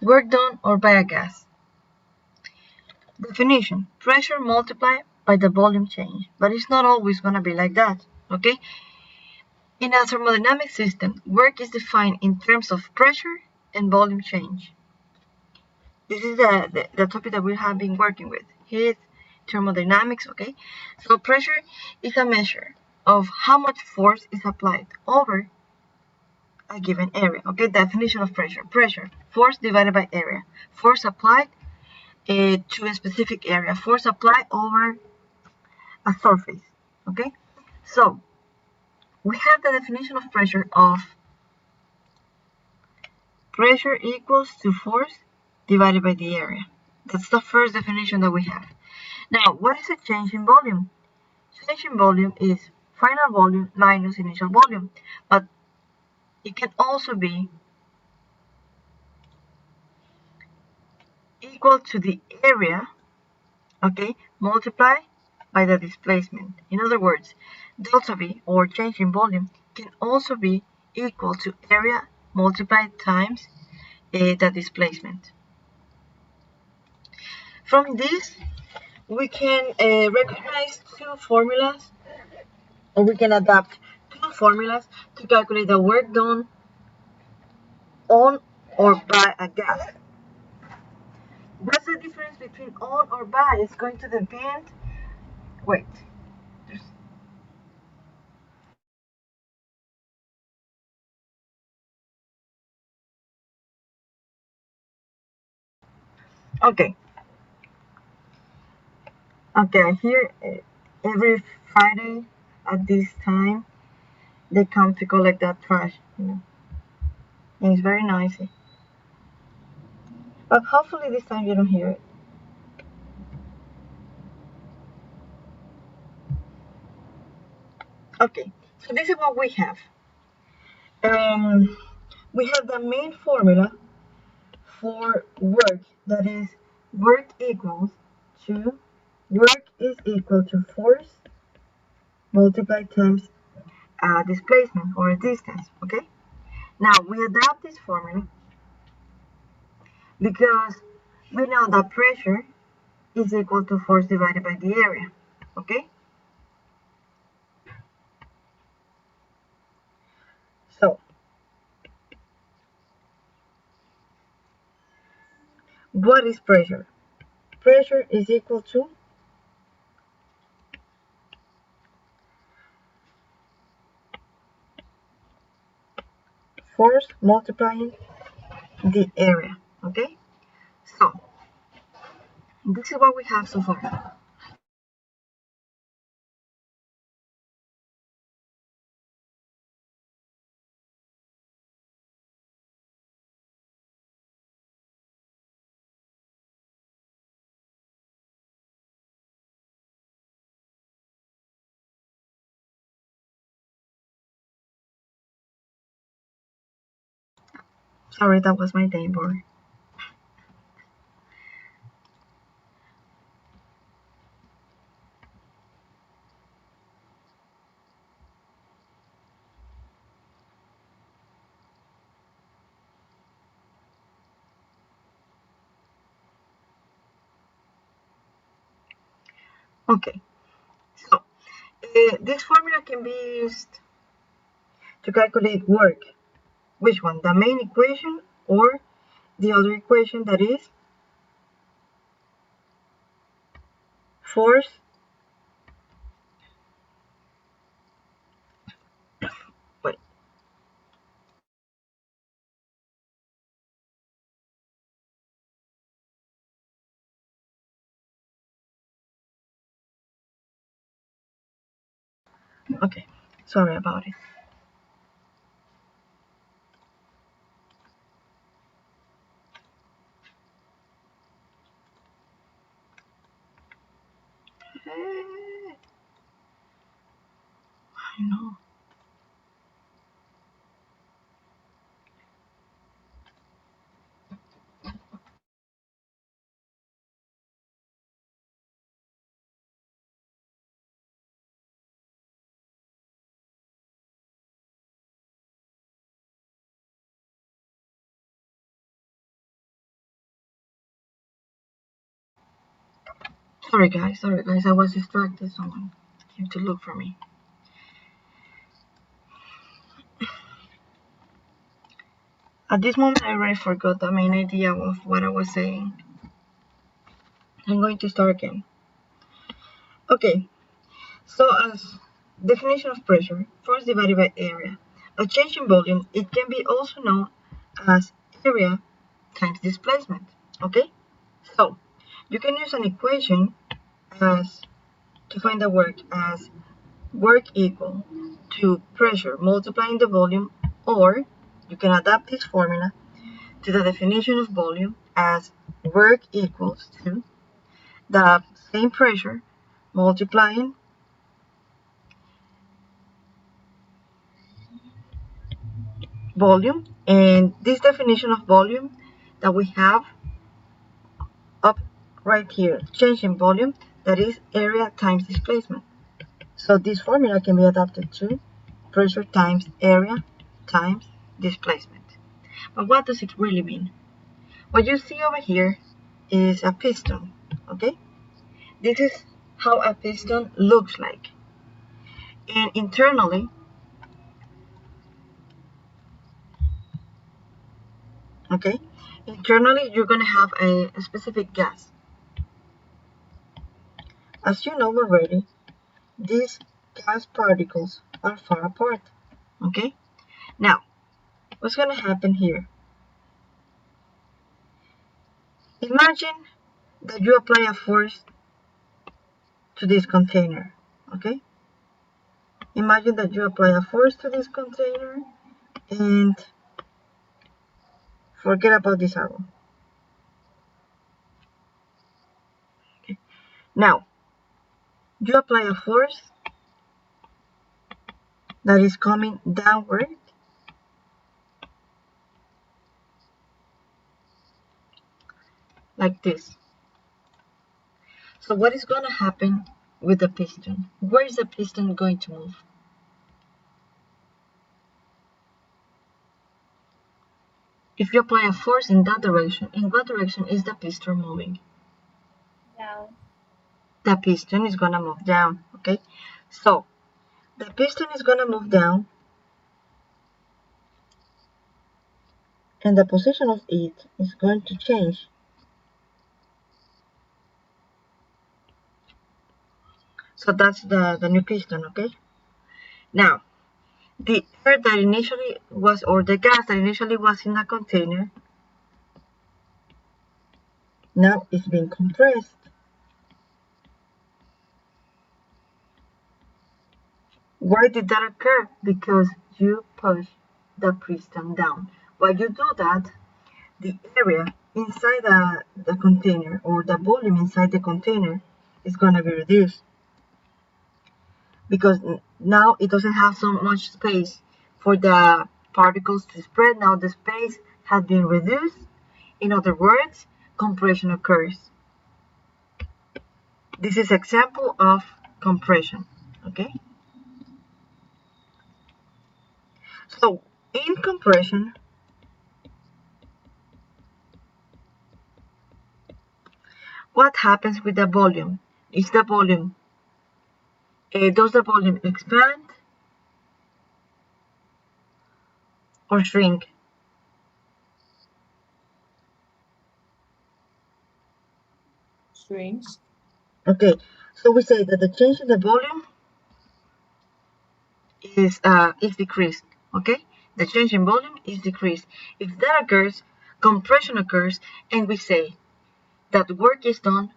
work done or by a gas. Definition: pressure multiplied by the volume change. But it's not always going to be like that, okay? In a thermodynamic system, work is defined in terms of pressure and volume change. This is the topic that we have been working with. Here is thermodynamics, okay? So pressure is a measure of how much force is applied over a given area, okay? Definition of pressure. Pressure, force divided by area. Force applied to a specific area. Force applied over a surface, okay? So we have the definition of pressure of pressure equals to force divided by the area. That's the first definition that we have. Now, what is a change in volume? Change in volume is final volume minus initial volume, but it can also be equal to the area, okay, multiplied by the displacement. In other words, delta V, or change in volume, can also be equal to area multiplied times the displacement. From this, we can recognize two formulas, or we can adapt two formulas to calculate the work done on or by a gas. What's the difference between on or by? It's going to depend. Wait. Okay. Okay, here every Friday at this time they come to collect that trash, and it's very noisy. But hopefully this time you don't hear it. Okay, so this is what we have. We have the main formula for work, that is work is equal to force multiplied times displacement or distance. Okay, now we adapt this formula because we know that pressure is equal to force divided by the area. Okay, so what is pressure? Pressure is equal to force multiplying the area. Okay, so this is what we have so far. Sorry, that was my neighbor. Okay, so this formula can be used to calculate work. Which one? The main equation or the other equation, that is force wait okay, sorry about it. I know. Sorry guys, I was distracted. Someone came to look for me. At this moment, I already forgot the main idea of what I was saying. I'm going to start again. Okay, so as definition of pressure, force divided by area. A change in volume, it can be also known as area times displacement. Okay, so you can use an equation as to find the work as work equal to pressure multiplying the volume, or you can adapt this formula to the definition of volume as work equals to the same pressure multiplying volume. And this definition of volume that we have up right here, change in volume, that is area times displacement. So this formula can be adapted to pressure times area times displacement. But what does it really mean? What you see over here is a piston, okay? This is how a piston looks like. And internally, okay, internally you're going to have a specific gas. As you know already, these gas particles are far apart, okay? Now, what's going to happen here? Imagine that you apply a force to this container, okay? Imagine that you apply a force to this container and forget about this arrow. Okay. Now, you apply a force that is coming downward like this. So what is going to happen with the piston? Where is the piston going to move? If you apply a force in that direction, in what direction is the piston moving? Down. The piston is going to move down, okay? So the piston is going to move down, and the position of it is going to change. So that's the new piston, okay? Now, the air that initially was, or the gas that initially was in the container, now it's being compressed. Why did that occur? Because you push the piston down. While you do that, the area inside the container, or the volume inside the container, is going to be reduced. Because now it doesn't have so much space for the particles to spread. Now the space has been reduced. In other words, compression occurs. This is example of compression, okay? So in compression, what happens with the volume? Is the volume, does the volume expand or shrink? Shrinks. Okay, so we say that the change in the volume is decreased, okay? The change in volume is decreased. If that occurs, compression occurs, and we say that work is done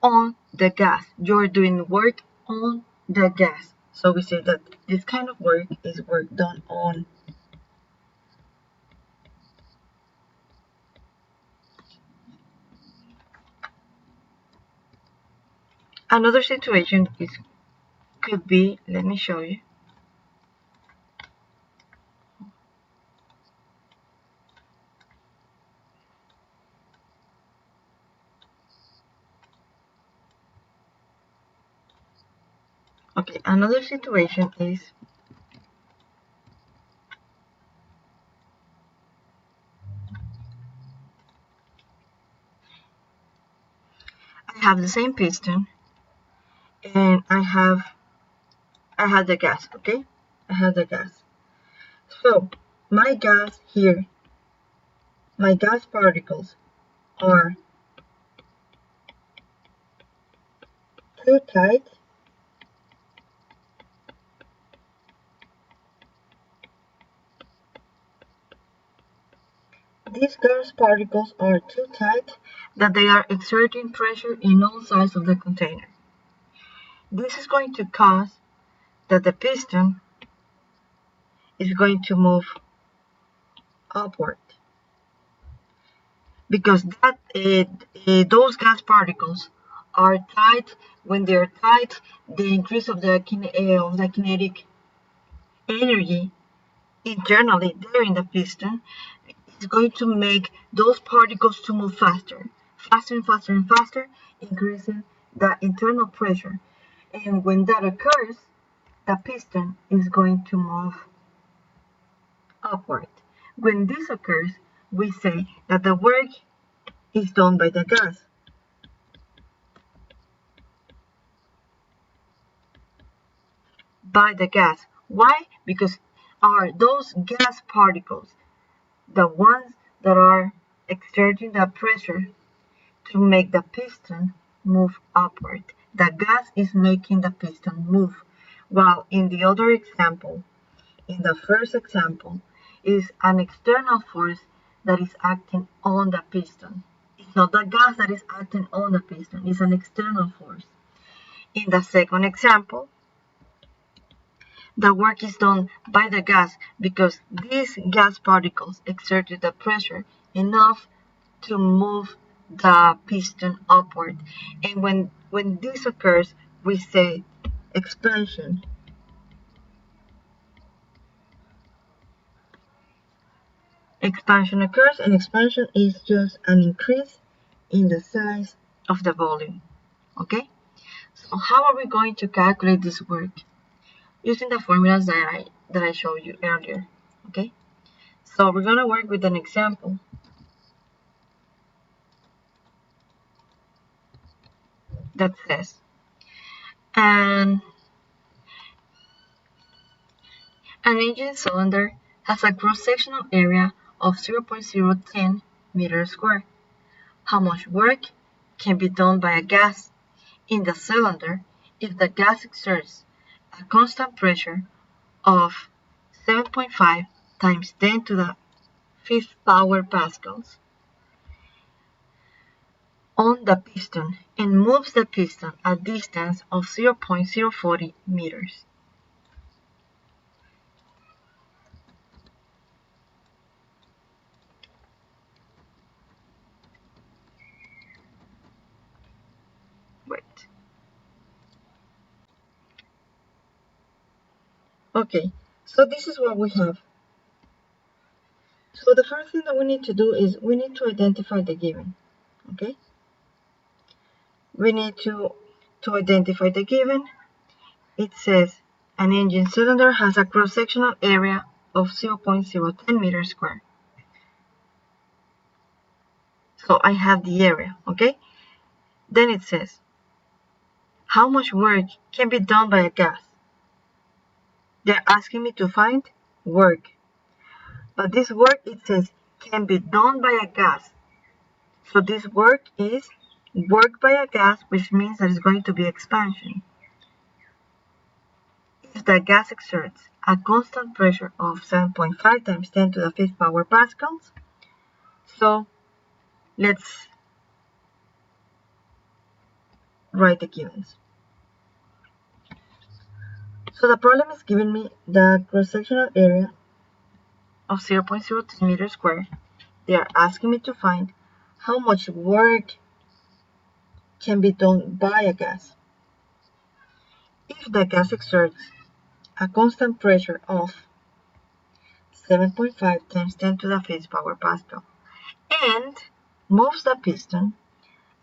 on the gas. You're doing work on the gas. So we say that this kind of work is work done on. Another situation could be, let me show you. Okay, another situation is I have the same piston, and I have the gas, okay? I have the gas. So my gas here, my gas particles are too tight. These gas particles are too tight that they are exerting pressure in all sides of the container. This is going to cause that the piston is going to move upward because those gas particles are tight. When they're tight, the increase of the kinetic energy internally there in the piston is going to make those particles to move faster, faster and faster and faster, increasing the internal pressure. And when that occurs, the piston is going to move upward. When this occurs, we say that the work is done by the gas. By the gas. Why? Because are those gas particles the ones that are exerting the pressure to make the piston move upward. The gas is making the piston move. While in the other example, in the first example, is an external force that is acting on the piston. It's not the gas that is acting on the piston, it's an external force. In the second example, the work is done by the gas because these gas particles exerted the pressure enough to move the piston upward. And when this occurs, we say expansion. Expansion occurs, and expansion is just an increase in the size of the volume. Okay? So how are we going to calculate this work? Using the formulas that I showed you earlier. Okay? So we're gonna work with an example that says an engine cylinder has a cross-sectional area of 0.010 meters squared. How much work can be done by a gas in the cylinder if the gas exerts a constant pressure of 7.5 times 10 to the fifth power pascals on the piston and moves the piston a distance of 0.040 meters. Wait. Okay, so this is what we have. So the first thing that we need to do is we need to identify the given. Okay, we need to identify the given. It says an engine cylinder has a cross-sectional area of 0.010 meters squared. So I have the area, okay? Then it says how much work can be done by a gas. They're asking me to find work. But this work, it says, can be done by a gas. So this work is work by a gas, which means that it's going to be expansion. If the gas exerts a constant pressure of 7.5 times 10 to the fifth power pascals, so let's write the givens. So the problem is giving me the cross-sectional area of 0.02 meters squared. They are asking me to find how much work can be done by a gas. If the gas exerts a constant pressure of 7.5 times 10 to the fifth power pascal and moves the piston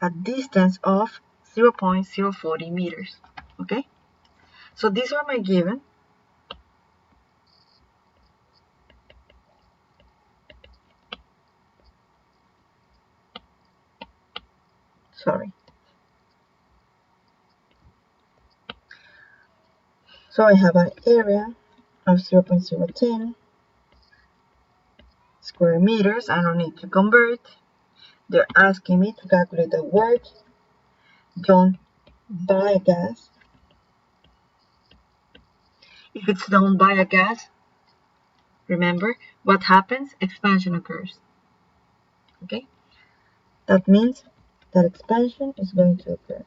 a distance of 0.040 meters. Okay, so these are my given. Sorry. So I have an area of 0.010 square meters. I don't need to convert. They're asking me to calculate the work done by a gas. If it's done by a gas, remember what happens? Expansion occurs. Okay? That means that expansion is going to occur.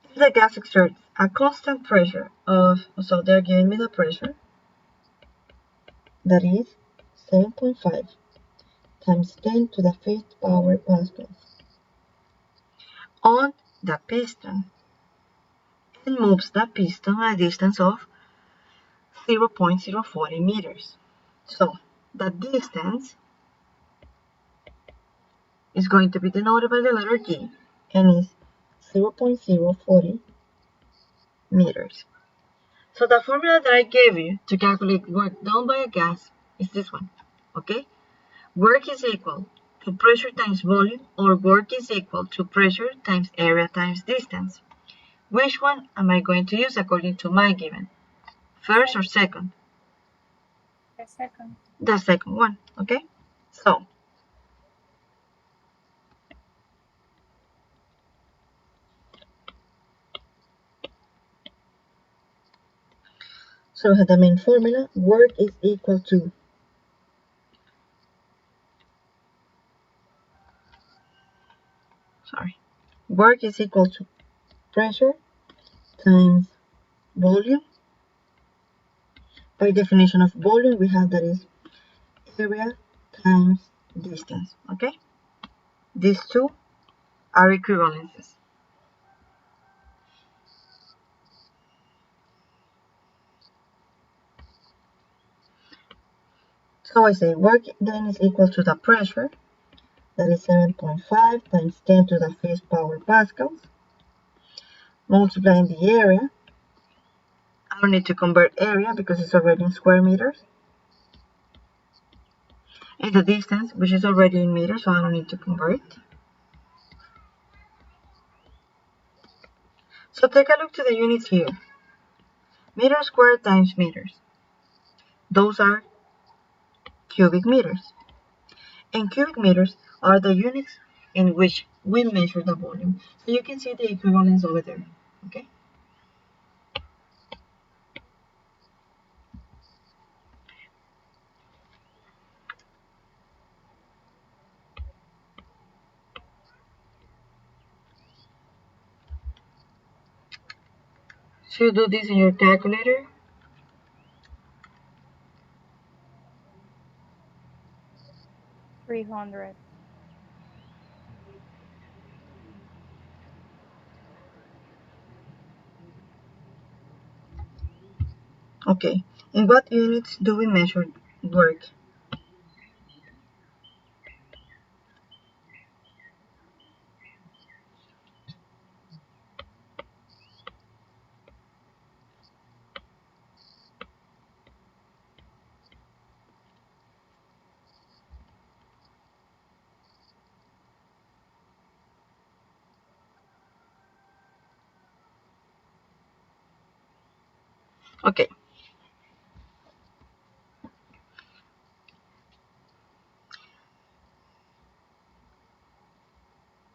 If the gas exerts a constant pressure of, so they're giving me the pressure, that is 7.5 times 10 to the 5th power pascals on the piston and moves the piston a distance of 0.040 meters. So the distance is going to be denoted by the letter G and is 0.040 meters. So the formula that I gave you to calculate work done by a gas is this one, okay? Work is equal to pressure times volume, or work is equal to pressure times area times distance. Which one am I going to use according to my given? First or second? The second. The second one, okay? So we have the main formula. Work is equal to work is equal to pressure times volume. By definition of volume, we have that is area times distance, okay? These two are equivalences. So I say work then is equal to the pressure, that is 7.5 times 10 to the 5th power pascals, multiplying the area. I don't need to convert area because it's already in square meters. And the distance, which is already in meters, so I don't need to convert. So take a look to the units here. Meter squared times meters. Those are cubic meters. And cubic meters are the units in which we measure the volume. So you can see the equivalence over there, okay? So you do this in your calculator. $300. Okay, in what units do we measure work? Okay,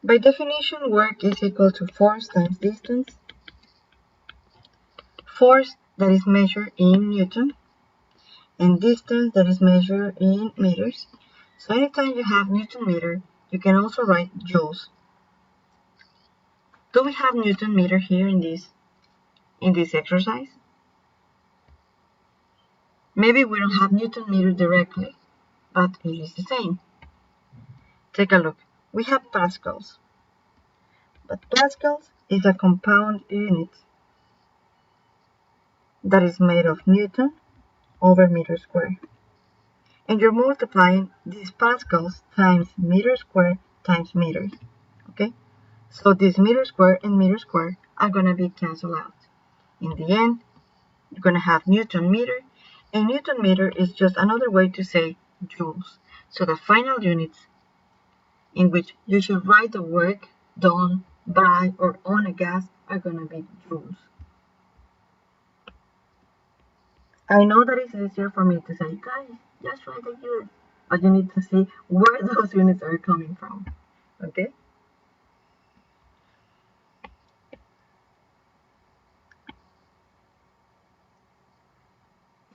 by definition, work is equal to force times distance. Force that is measured in Newton, and distance that is measured in meters. So anytime you have Newton meter, you can also write joules. Do we have Newton meter here in this exercise? Maybe we don't have Newton meter directly, but it is the same. Take a look. We have pascals, but pascals is a compound unit that is made of Newton over meter square. And you're multiplying these pascals times meter square times meters, okay? So this meter square and meter square are going to be canceled out. In the end, you're going to have Newton meter, and Newton meter is just another way to say joules. So the final units in which you should write the work done by or on a gas are going to be joules. I know that it's easier for me to say, guys, just write the units, but you need to see where those units are coming from. Okay?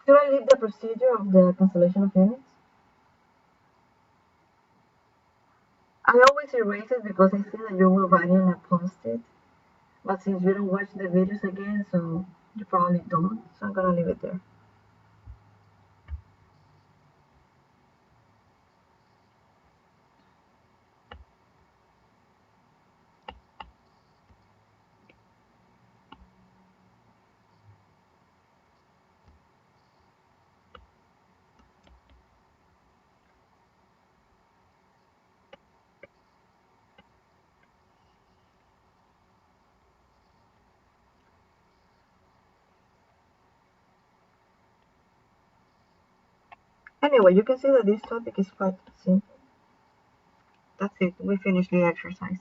Should I leave the procedure of the cancellation of units? I always erase it because I see that you will write in a post-it, but since you don't watch the videos again, so you probably don't, so I'm gonna leave it there. Anyway, you can see that this topic is quite simple. That's it, we finished the exercise.